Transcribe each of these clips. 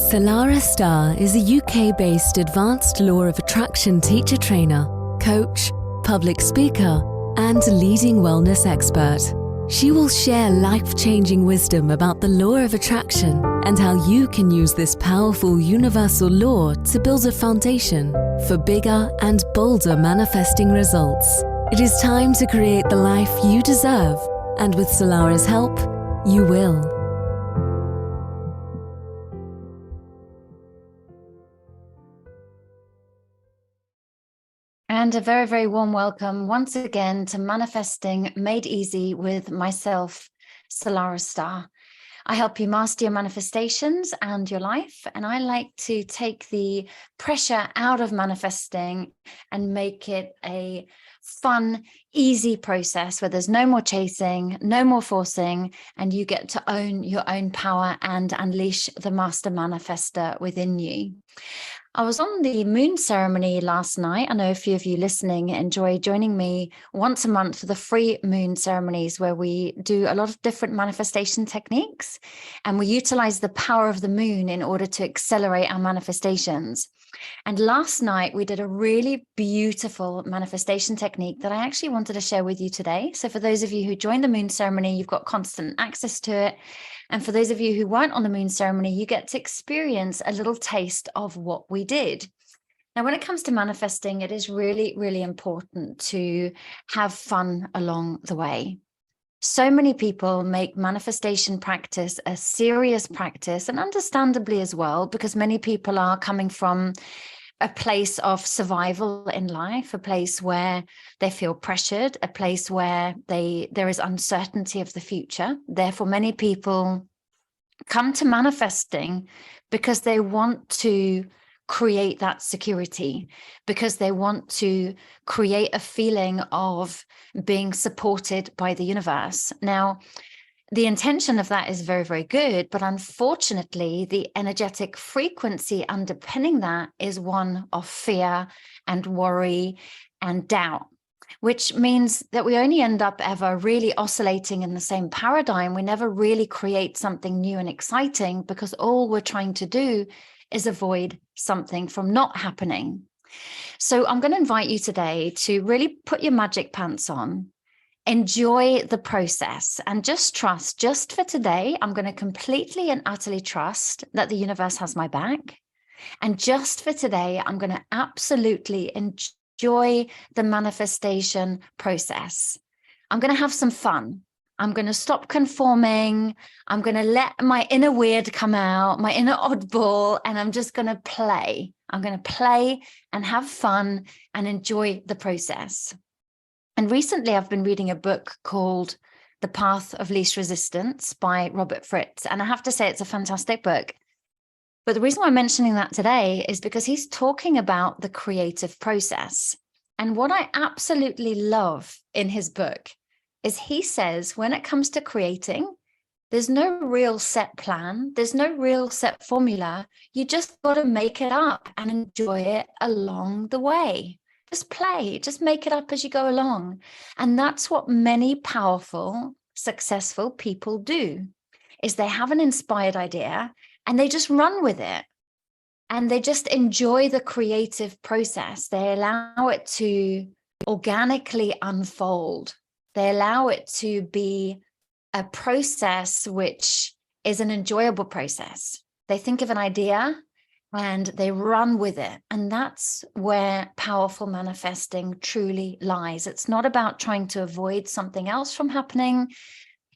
Salarah Starre is a UK-based advanced law of attraction teacher trainer, coach, public speaker, and leading wellness expert. She will share life-changing wisdom about the law of attraction and how you can use this powerful universal law to build a foundation for bigger and bolder manifesting results. It is time to create the life you deserve, and with Salarah's help, you will. And a very, very warm welcome once again to Manifesting Made Easy with myself, Salarah Starre. I help you master your manifestations and your life, and I like to take the pressure out of manifesting and make it a fun, easy process where there's no more chasing, no more forcing, and you get to own your own power and unleash the master manifestor within you. I was on the moon ceremony last night. I know a few of you listening enjoy joining me once a month for the free moon ceremonies, where we do a lot of different manifestation techniques, and we utilize the power of the moon in order to accelerate our manifestations. And last night we did a really beautiful manifestation technique that I actually wanted to share with you today. So for those of you who joined the moon ceremony, you've got constant access to it. And for those of you who weren't on the moon ceremony, you get to experience a little taste of what we did. Now, when it comes to manifesting, it is really, really important to have fun along the way. So many people make manifestation practice a serious practice, and understandably as well, because many people are coming from a place of survival in life, a place where they feel pressured, a place where there is uncertainty of the future. Therefore, many people come to manifesting because they want to create that security, because they want to create a feeling of being supported by the universe. Now, the intention of that is very, very good, but unfortunately, the energetic frequency underpinning that is one of fear and worry and doubt, which means that we only end up ever really oscillating in the same paradigm. We never really create something new and exciting, because all we're trying to do is avoid something from not happening. So I'm going to invite you today to really put your magic pants on, enjoy the process, and just trust. Just for today, I'm going to completely and utterly trust that the universe has my back. And just for today, I'm going to absolutely enjoy the manifestation process. I'm going to have some fun. I'm going to stop conforming. I'm going to let my inner weird come out, my inner oddball, and I'm just going to play. I'm going to play and have fun and enjoy the process. And recently I've been reading a book called The Path of Least Resistance by Robert Fritz. And I have to say, it's a fantastic book. But the reason why I'm mentioning that today is because he's talking about the creative process. And what I absolutely love in his book is he says, when it comes to creating, there's no real set plan. There's no real set formula. You just got to make it up and enjoy it along the way. Just play, just make it up as you go along. And that's what many powerful, successful people do, is they have an inspired idea and they just run with it. And they just enjoy the creative process. They allow it to organically unfold. They allow it to be a process which is an enjoyable process. They think of an idea and they run with it. And that's where powerful manifesting truly lies. It's not about trying to avoid something else from happening.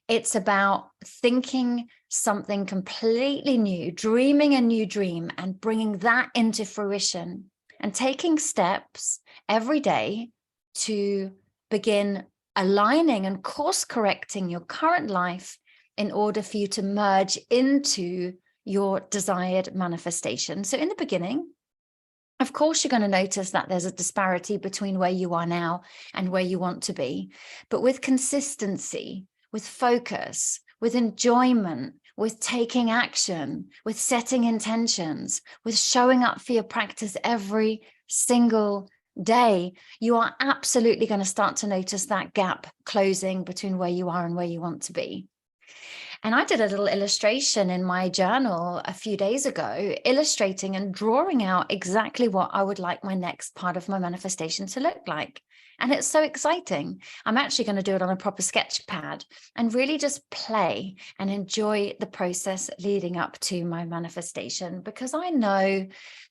It's about thinking something completely new, dreaming a new dream and bringing that into fruition, and taking steps every day to begin aligning and course correcting your current life in order for you to merge into your desired manifestation. So in the beginning, of course, you're going to notice that there's a disparity between where you are now and where you want to be. But with consistency, with focus, with enjoyment, with taking action, with setting intentions, with showing up for your practice every single day, you are absolutely going to start to notice that gap closing between where you are and where you want to be. And I did a little illustration in my journal a few days ago, illustrating and drawing out exactly what I would like my next part of my manifestation to look like. And it's so exciting. I'm actually going to do it on a proper sketch pad and really just play and enjoy the process leading up to my manifestation, because I know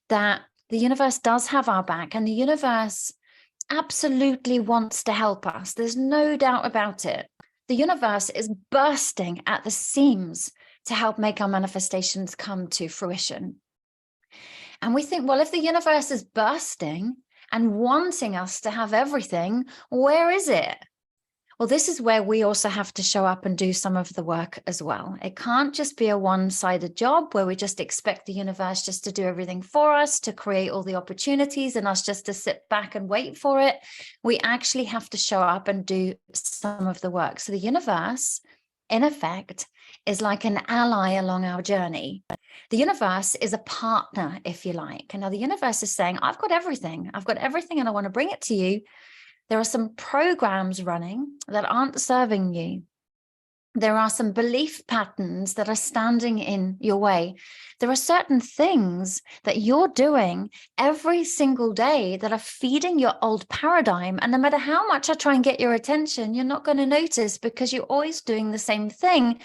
that the universe does have our back, and the universe absolutely wants to help us. There's no doubt about it. The universe is bursting at the seams to help make our manifestations come to fruition. And we think, well, if the universe is bursting and wanting us to have everything, where is it? Well, this is where we also have to show up and do some of the work as well. It can't just be a one-sided job where we just expect the universe just to do everything for us, to create all the opportunities and us just to sit back and wait for it. We actually have to show up and do some of the work. So the universe, in effect, is like an ally along our journey. The universe is a partner, if you like. And now the universe is saying, I've got everything and I want to bring it to you. There are some programs running that aren't serving you. There are some belief patterns that are standing in your way. There are certain things that you're doing every single day that are feeding your old paradigm. And no matter how much I try and get your attention, you're not going to notice, because you're always doing the same thing,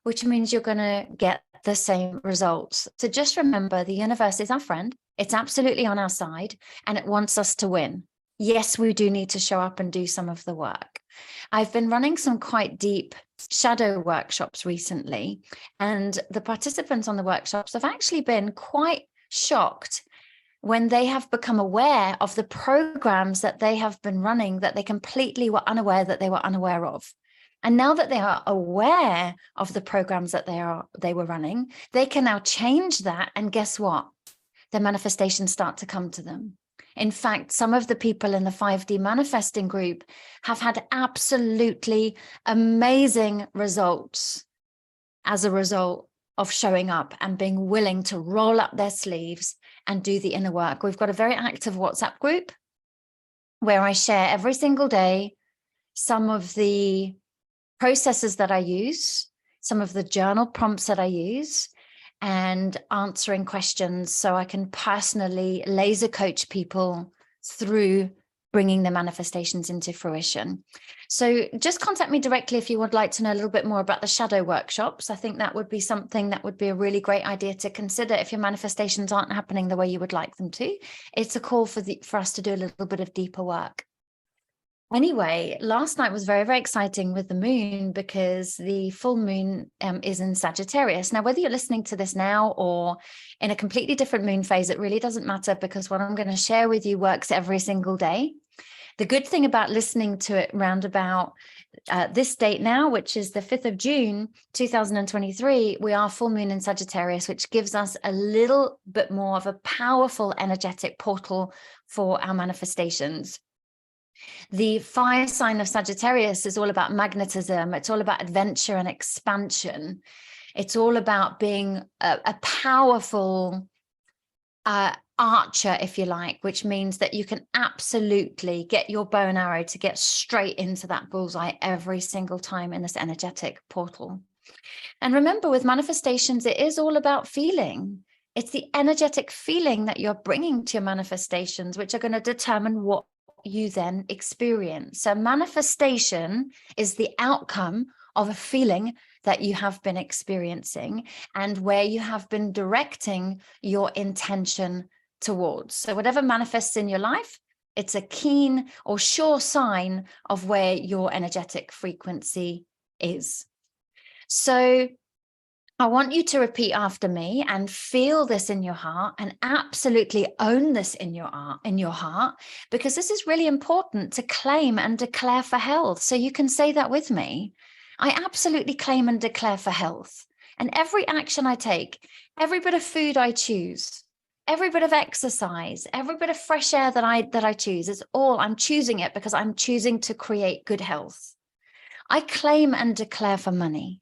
which means you're going to get the same results. So just remember, the universe is our friend. It's absolutely on our side, and it wants us to win. Yes, we do need to show up and do some of the work. I've been running some quite deep shadow workshops recently, and the participants on the workshops have actually been quite shocked when they have become aware of the programs that they have been running that they completely were unaware that they were unaware of. And now that they are aware of the programs that they were running, they can now change that. And guess what? Their manifestations start to come to them. In fact, some of the people in the 5D manifesting group have had absolutely amazing results as a result of showing up and being willing to roll up their sleeves and do the inner work. We've got a very active WhatsApp group where I share every single day some of the processes that I use, some of the journal prompts that I use, and answering questions so I can personally laser coach people through bringing the manifestations into fruition. So just contact me directly if you would like to know a little bit more about the shadow workshops. I think that would be something that would be a really great idea to consider if your manifestations aren't happening the way you would like them to. It's a call for us to do a little bit of deeper work. Anyway, last night was very, very exciting with the moon, because the full moon is in Sagittarius. Now, whether you're listening to this now or in a completely different moon phase, it really doesn't matter, because what I'm going to share with you works every single day. The good thing about listening to it round about this date now, which is the 5th of June, 2023, we are full moon in Sagittarius, which gives us a little bit more of a powerful energetic portal for our manifestations. The fire sign of Sagittarius is all about magnetism. It's all about adventure and expansion. It's all about being a powerful archer, if you like, which means that you can absolutely get your bow and arrow to get straight into that bullseye every single time in this energetic portal. And remember, with manifestations, it is all about feeling. It's the energetic feeling that you're bringing to your manifestations, which are going to determine what you then experience. So manifestation is the outcome of a feeling that you have been experiencing and where you have been directing your intention towards. So whatever manifests in your life, it's a keen or sure sign of where your energetic frequency is. So I want you to repeat after me and feel this in your heart, and absolutely own this in your heart, because this is really important to claim and declare for health. So you can say that with me. I absolutely claim and declare for health. And every action I take, every bit of food I choose, every bit of exercise, every bit of fresh air that I choose, is all, I'm choosing it because I'm choosing to create good health. I claim and declare for money.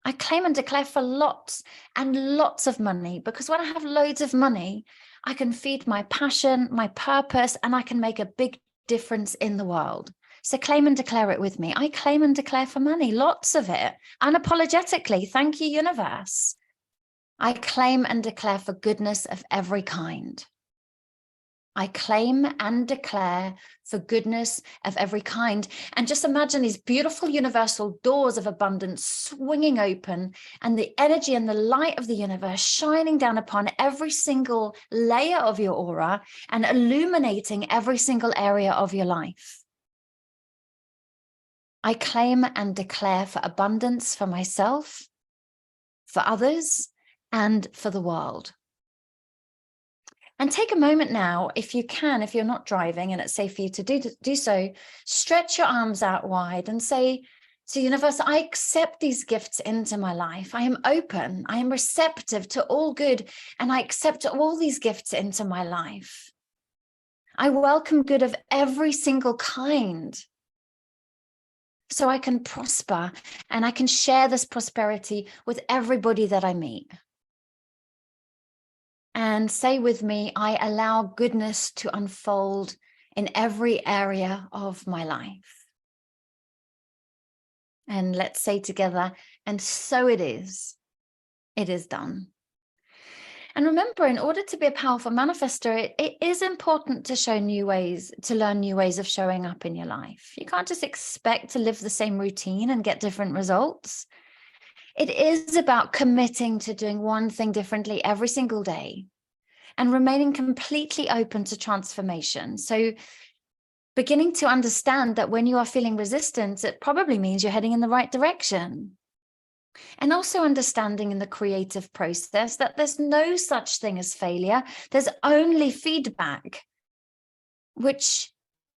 I claim and declare for lots and lots of money, because when I have loads of money, I can feed my passion, my purpose, and I can make a big difference in the world. So claim and declare it with me. I claim and declare for money, lots of it, unapologetically. Thank you, universe. I claim and declare for goodness of every kind. I claim and declare for goodness of every kind. And just imagine these beautiful universal doors of abundance swinging open, and the energy and the light of the universe shining down upon every single layer of your aura and illuminating every single area of your life. I claim and declare for abundance for myself, for others, and for the world. And take a moment now, if you can, if you're not driving and it's safe for you to do so, stretch your arms out wide and say to universe, I accept these gifts into my life. I am open, I am receptive to all good, and I accept all these gifts into my life. I welcome good of every single kind, so I can prosper and I can share this prosperity with everybody that I meet. And say with me, I allow goodness to unfold in every area of my life. And let's say together, and so it is done. And remember, in order to be a powerful manifestor, it is important to learn new ways of showing up in your life. You can't just expect to live the same routine and get different results. It is about committing to doing one thing differently every single day and remaining completely open to transformation. So beginning to understand that when you are feeling resistance, it probably means you're heading in the right direction. And also understanding in the creative process that there's no such thing as failure. There's only feedback, which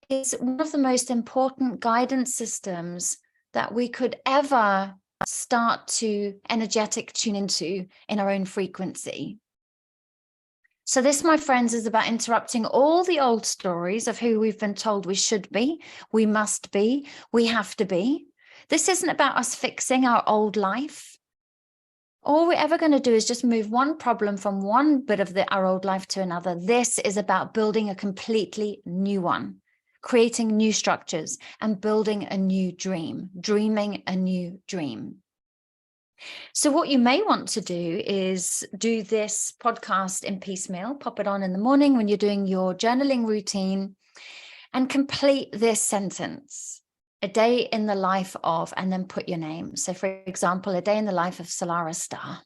is one of the most important guidance systems that we could ever start to energetic tune into in our own frequency. So this, my friends, is about interrupting all the old stories of who we've been told we should be, we must be, we have to be. This isn't about us fixing our old life. All we're ever going to do is just move one problem from one bit of our old life to another. This is about building a completely new one, creating new structures and building a new dream, dreaming a new dream. So what you may want to do is do this podcast in piecemeal, pop it on in the morning when you're doing your journaling routine, and complete this sentence: a day in the life of, and then put your name. So for example, a day in the life of Salarah Starre.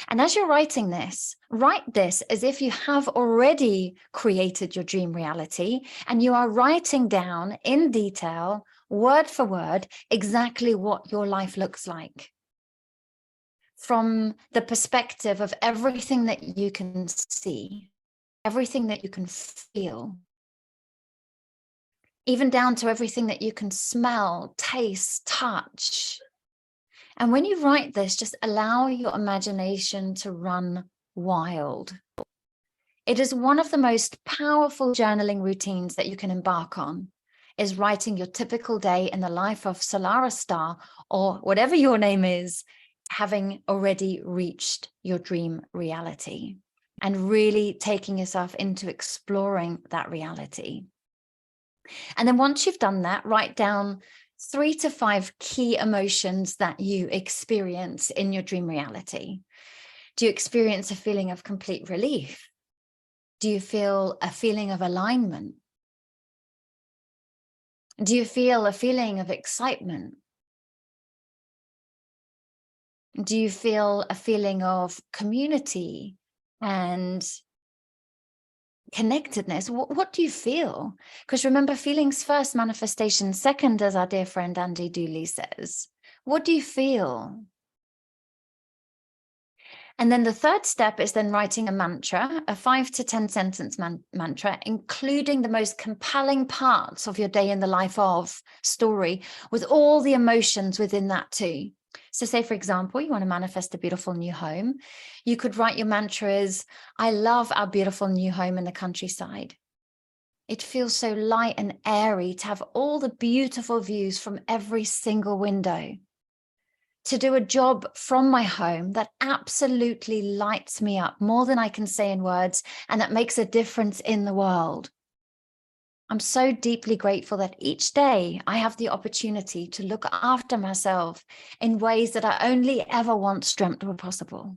And as you're writing this, write this as if you have already created your dream reality, and you are writing down in detail, word for word, exactly what your life looks like, from the perspective of everything that you can see, everything that you can feel, even down to everything that you can smell, taste, touch. And when you write this, just allow your imagination to run wild. It is one of the most powerful journaling routines that you can embark on, is writing your typical day in the life of Salarah Starre, or whatever your name is, having already reached your dream reality, and really taking yourself into exploring that reality. And then once you've done that, write down 3 to 5 key emotions that you experience in your dream reality. Do you experience a feeling of complete relief? Do you feel a feeling of alignment? Do you feel a feeling of excitement? Do you feel a feeling of community and connectedness? What do you feel? Because remember, feelings first, manifestation second, as our dear friend Andy Dooley says. What do you feel? And then the third step is then writing a mantra, a 5 to 10 sentence mantra, including the most compelling parts of your day in the life of story, with all the emotions within that too. So say, for example, you want to manifest a beautiful new home. You could write your mantra as, I love our beautiful new home in the countryside. It feels so light and airy to have all the beautiful views from every single window. To do a job from my home that absolutely lights me up more than I can say in words, and that makes a difference in the world. I'm so deeply grateful that each day I have the opportunity to look after myself in ways that I only ever once dreamt were possible.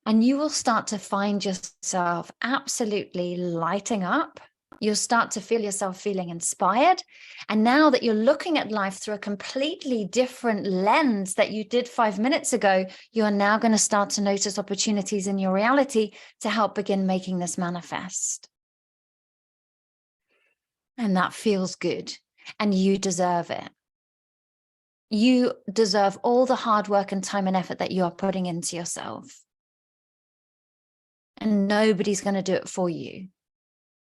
And you will start to find yourself absolutely lighting up. You'll start to feel yourself feeling inspired. And now that you're looking at life through a completely different lens that you did 5 minutes ago, you are now going to start to notice opportunities in your reality to help begin making this manifest. And that feels good. And you deserve it. You deserve all the hard work and time and effort that you are putting into yourself. And nobody's going to do it for you,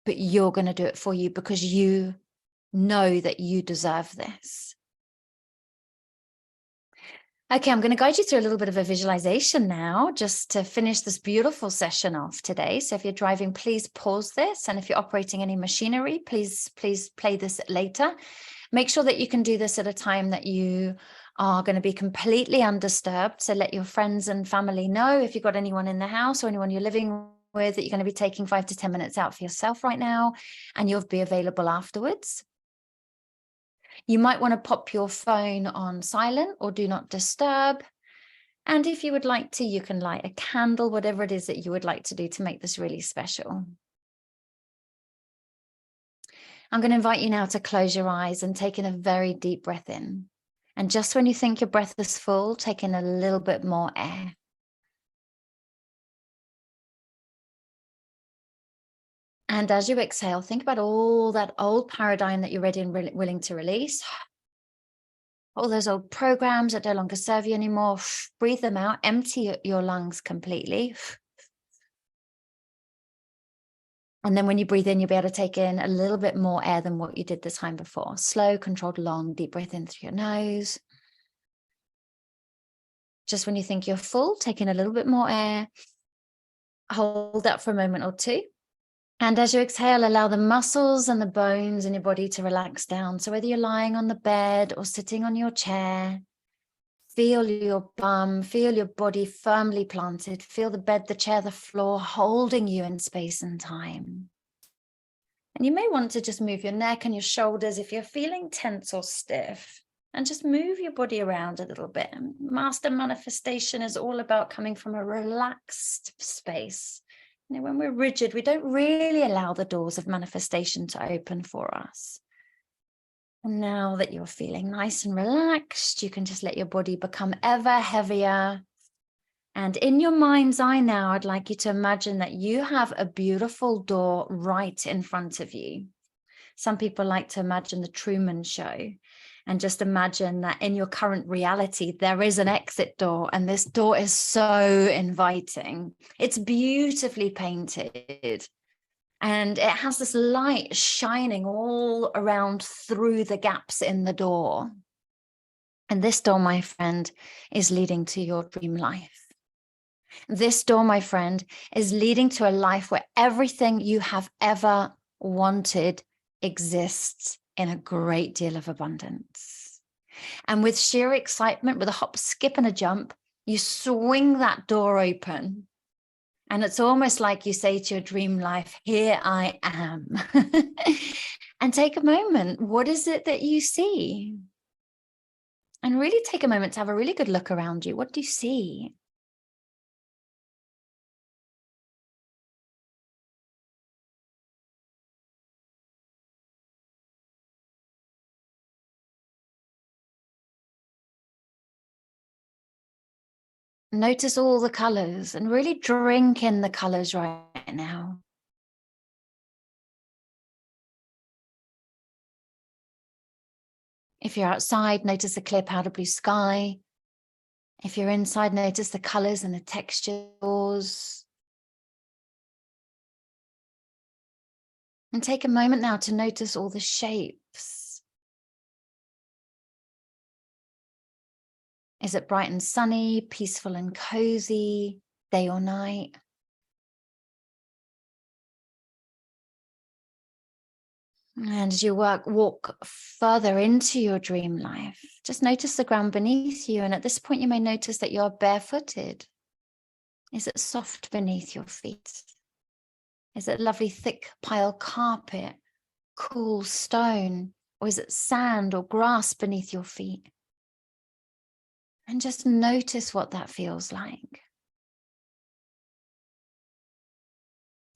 but you're going to do it for you because you know that you deserve this. Okay, I'm going to guide you through a little bit of a visualization now, just to finish this beautiful session off today. So if you're driving, please pause this. And if you're operating any machinery, please play this later. Make sure that you can do this at a time that you are going to be completely undisturbed. So let your friends and family know, if you've got anyone in the house or anyone you're living with, that you're going to be taking 5 to 10 minutes out for yourself right now, and you'll be available afterwards. You might want to pop your phone on silent or do not disturb. And if you would like to, you can light a candle, whatever it is that you would like to do to make this really special. I'm going to invite you now to close your eyes and take in a very deep breath in. And just when you think your breath is full, take in a little bit more air. And as you exhale, think about all that old paradigm that you're ready and willing to release. All those old programs that no longer serve you anymore. Breathe them out, empty your lungs completely. And then when you breathe in, you'll be able to take in a little bit more air than what you did the time before. Slow, controlled, long, deep breath in through your nose. Just when you think you're full, take in a little bit more air. Hold that for a moment or two. And as you exhale, allow the muscles and the bones in your body to relax down. So whether you're lying on the bed or sitting on your chair, feel your bum, feel your body firmly planted. Feel the bed, the chair, the floor holding you in space and time. And you may want to just move your neck and your shoulders if you're feeling tense or stiff. And just move your body around a little bit. Master manifestation is all about coming from a relaxed space. You know, when we're rigid, we don't really allow the doors of manifestation to open for us. And now that you're feeling nice and relaxed, you can just let your body become ever heavier. And in your mind's eye now, I'd like you to imagine that you have a beautiful door right in front of you. Some people like to imagine the Truman Show and just imagine that in your current reality, there is an exit door, and this door is so inviting. It's beautifully painted. And it has this light shining all around through the gaps in the door. And this door, my friend, is leading to your dream life. This door, my friend, is leading to a life where everything you have ever wanted exists in a great deal of abundance. And with sheer excitement, with a hop, skip, and a jump, you swing that door open. And it's almost like you say to your dream life, here I am. And take a moment. What is it that you see? And really take a moment to have a really good look around you. What do you see? Notice all the colors and really drink in the colors right now. If you're outside, notice the clear powder blue sky. If you're inside, notice the colors and the textures. And take a moment now to notice all the shapes. Is it bright and sunny, peaceful and cozy, day or night? And as you walk further into your dream life, just notice the ground beneath you. And at this point, you may notice that you're barefooted. Is it soft beneath your feet? Is it a lovely thick pile carpet, cool stone, or is it sand or grass beneath your feet? And just notice what that feels like.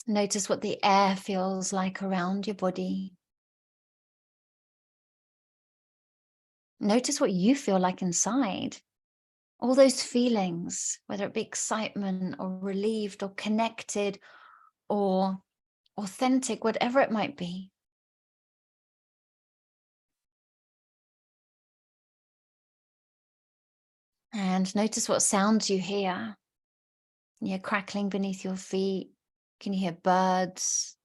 Notice what the air feels like around your body. Notice what you feel like inside. All those feelings, whether it be excitement or relieved or connected or authentic, whatever it might be. And notice what sounds you hear. You hear crackling beneath your feet. Can you hear birds?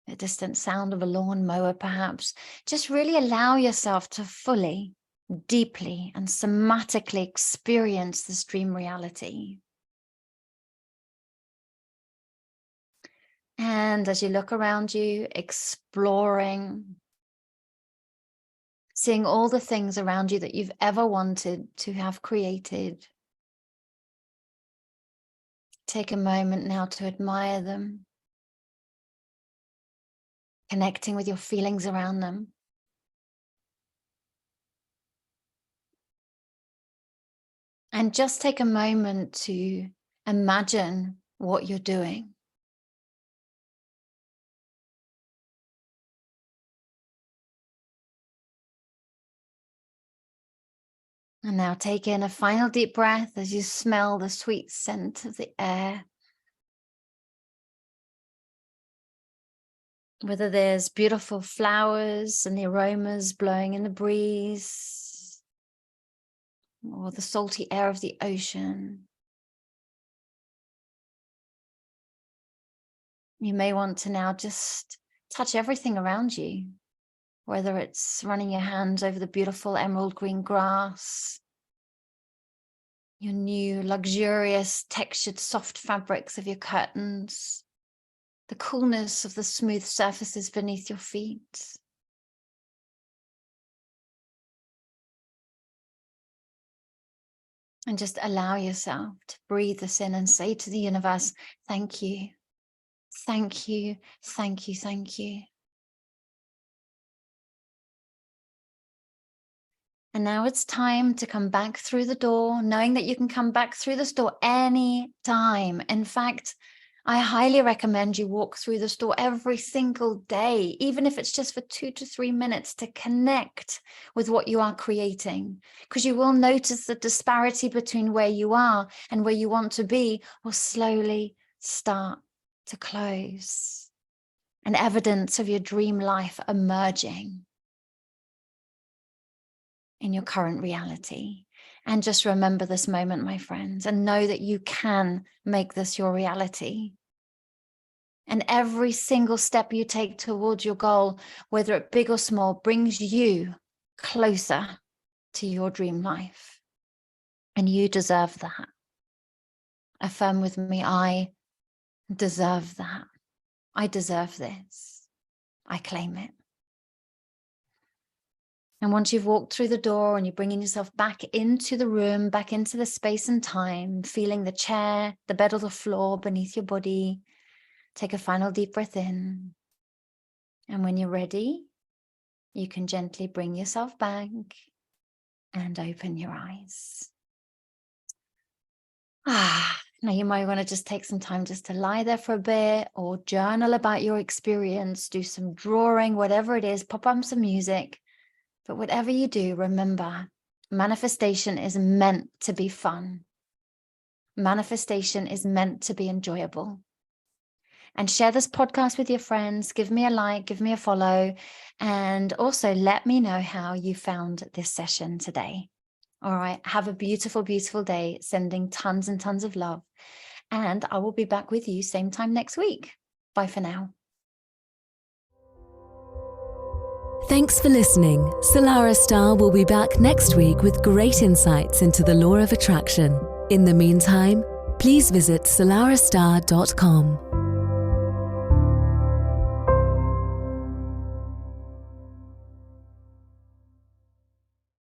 A distant sound of a lawnmower, perhaps. Just really allow yourself to fully, deeply, and somatically experience this dream reality. And as you look around you, exploring, seeing all the things around you that you've ever wanted to have created, take a moment now to admire them, connecting with your feelings around them. And just take a moment to imagine what you're doing. And now take in a final deep breath as you smell the sweet scent of the air. Whether there's beautiful flowers and the aromas blowing in the breeze, or the salty air of the ocean. You may want to now just touch everything around you, whether it's running your hands over the beautiful emerald green grass, your new luxurious textured soft fabrics of your curtains, the coolness of the smooth surfaces beneath your feet. And just allow yourself to breathe this in and say to the universe, thank you, thank you, thank you, thank you. And now it's time to come back through the door, knowing that you can come back through this door any time. In fact, I highly recommend you walk through this door every single day, even if it's just for 2 to 3 minutes, to connect with what you are creating, because you will notice the disparity between where you are and where you want to be will slowly start to close, and evidence of your dream life emerging in your current reality. And just remember this moment, my friends, and know that you can make this your reality. And every single step you take towards your goal, whether it big or small, brings you closer to your dream life. And you deserve that. Affirm with me, I deserve that. I deserve this. I claim it. And once you've walked through the door and you're bringing yourself back into the room, back into the space and time, feeling the chair, the bed or the floor beneath your body, take a final deep breath in. And when you're ready, you can gently bring yourself back and open your eyes. Now you might want to just take some time just to lie there for a bit, or journal about your experience, do some drawing, whatever it is, pop on some music. But whatever you do, remember, manifestation is meant to be fun. Manifestation is meant to be enjoyable. And share this podcast with your friends. Give me a like, give me a follow, and also let me know how you found this session today. All right, have a beautiful, beautiful day, sending tons and tons of love. And I will be back with you same time next week. Bye for now. Thanks for listening. Salarah Starre will be back next week with great insights into the law of attraction. In the meantime, please visit salarahstarre.com.